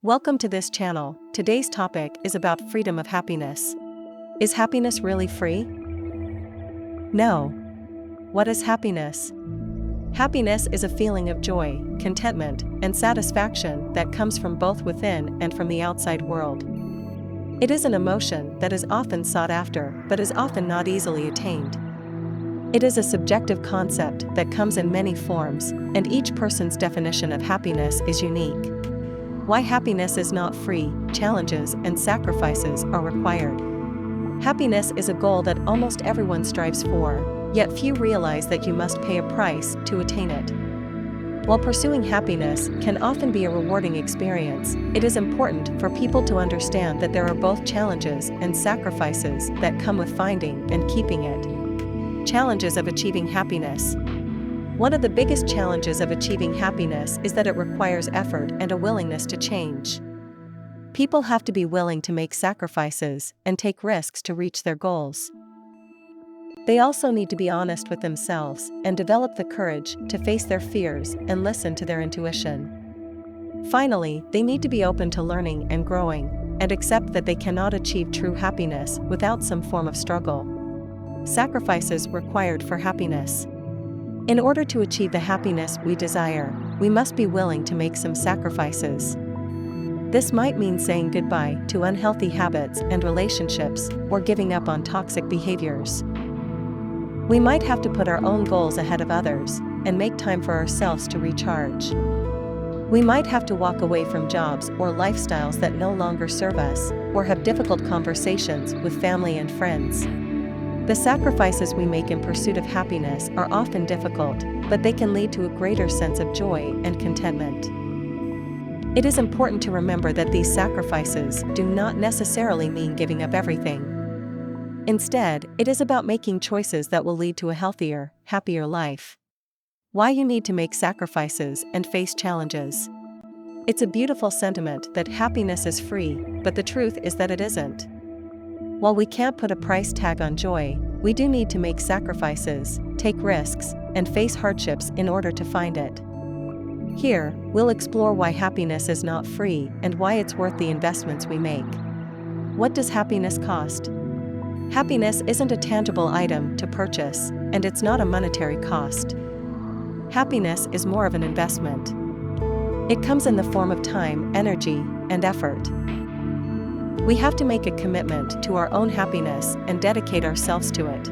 Welcome to this channel. Today's topic is about freedom of happiness. Is happiness really free? No. What is happiness? Happiness is a feeling of joy, contentment, and satisfaction that comes from both within and from the outside world. It is an emotion that is often sought after, but is often not easily attained. It is a subjective concept that comes in many forms, and each person's definition of happiness is unique. Why happiness is not free, challenges and sacrifices are required. Happiness is a goal that almost everyone strives for, yet few realize that you must pay a price to attain it. While pursuing happiness can often be a rewarding experience, it is important for people to understand that there are both challenges and sacrifices that come with finding and keeping it. Challenges of achieving happiness. One of the biggest challenges of achieving happiness is that it requires effort and a willingness to change. People have to be willing to make sacrifices and take risks to reach their goals. They also need to be honest with themselves and develop the courage to face their fears and listen to their intuition. Finally, they need to be open to learning and growing, and accept that they cannot achieve true happiness without some form of struggle. Sacrifices required for happiness. In order to achieve the happiness we desire, we must be willing to make some sacrifices. This might mean saying goodbye to unhealthy habits and relationships, or giving up on toxic behaviors. We might have to put our own goals ahead of others, and make time for ourselves to recharge. We might have to walk away from jobs or lifestyles that no longer serve us, or have difficult conversations with family and friends. The sacrifices we make in pursuit of happiness are often difficult, but they can lead to a greater sense of joy and contentment. It is important to remember that these sacrifices do not necessarily mean giving up everything. Instead, it is about making choices that will lead to a healthier, happier life. Why you need to make sacrifices and face challenges. It's a beautiful sentiment that happiness is free, but the truth is that it isn't. While we can't put a price tag on joy, we do need to make sacrifices, take risks, and face hardships in order to find it. Here, we'll explore why happiness is not free and why it's worth the investments we make. What does happiness cost? Happiness isn't a tangible item to purchase, and it's not a monetary cost. Happiness is more of an investment. It comes in the form of time, energy, and effort. We have to make a commitment to our own happiness and dedicate ourselves to it.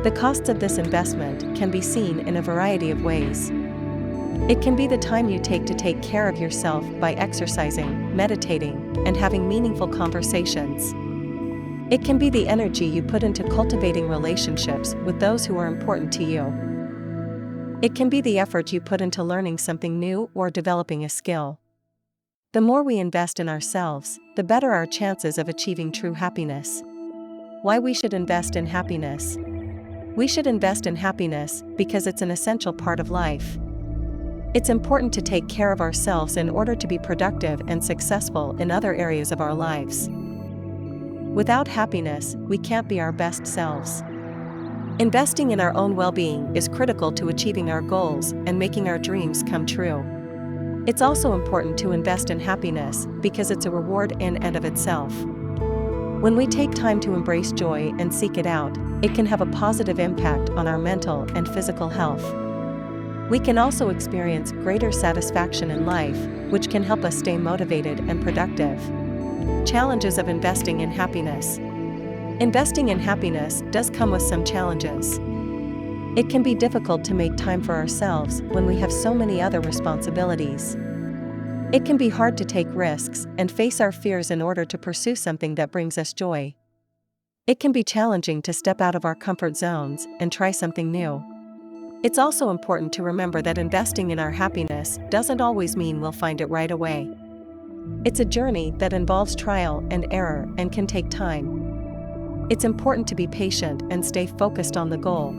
The costs of this investment can be seen in a variety of ways. It can be the time you take to take care of yourself by exercising, meditating, and having meaningful conversations. It can be the energy you put into cultivating relationships with those who are important to you. It can be the effort you put into learning something new or developing a skill. The more we invest in ourselves, the better our chances of achieving true happiness. Why we should invest in happiness? We should invest in happiness because it's an essential part of life. It's important to take care of ourselves in order to be productive and successful in other areas of our lives. Without happiness, we can't be our best selves. Investing in our own well-being is critical to achieving our goals and making our dreams come true. It's also important to invest in happiness because it's a reward in and of itself. When we take time to embrace joy and seek it out, it can have a positive impact on our mental and physical health. We can also experience greater satisfaction in life, which can help us stay motivated and productive. Challenges of investing in happiness. Investing in happiness does come with some challenges. It can be difficult to make time for ourselves when we have so many other responsibilities. It can be hard to take risks and face our fears in order to pursue something that brings us joy. It can be challenging to step out of our comfort zones and try something new. It's also important to remember that investing in our happiness doesn't always mean we'll find it right away. It's a journey that involves trial and error and can take time. It's important to be patient and stay focused on the goal.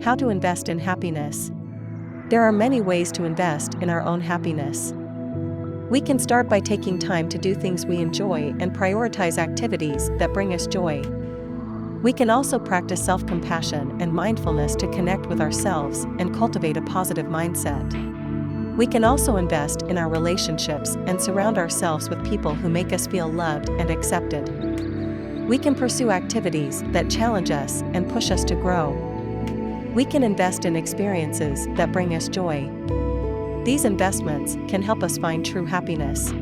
How to invest in happiness. There are many ways to invest in our own happiness. We can start by taking time to do things we enjoy and prioritize activities that bring us joy. We can also practice self-compassion and mindfulness to connect with ourselves and cultivate a positive mindset. We can also invest in our relationships and surround ourselves with people who make us feel loved and accepted. We can pursue activities that challenge us and push us to grow. We can invest in experiences that bring us joy. These investments can help us find true happiness.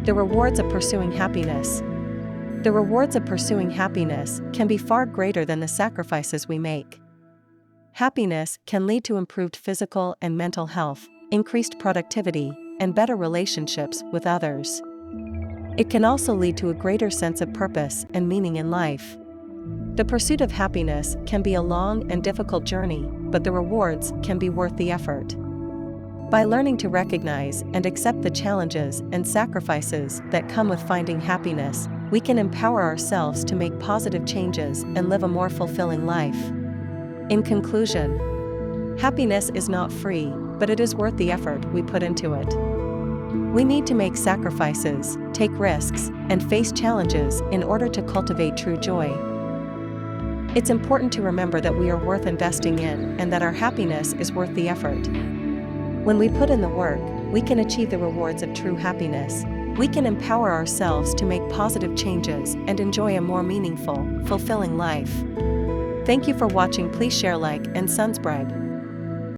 The rewards of pursuing happiness. The rewards of pursuing happiness can be far greater than the sacrifices we make. Happiness can lead to improved physical and mental health, increased productivity, and better relationships with others. It can also lead to a greater sense of purpose and meaning in life. The pursuit of happiness can be a long and difficult journey, but the rewards can be worth the effort. By learning to recognize and accept the challenges and sacrifices that come with finding happiness, we can empower ourselves to make positive changes and live a more fulfilling life. In conclusion, happiness is not free, but it is worth the effort we put into it. We need to make sacrifices, take risks, and face challenges in order to cultivate true joy. It's important to remember that we are worth investing in and that our happiness is worth the effort. When we put in the work, we can achieve the rewards of true happiness. We can empower ourselves to make positive changes and enjoy a more meaningful, fulfilling life. Thank you for watching. Please share, like, and subscribe.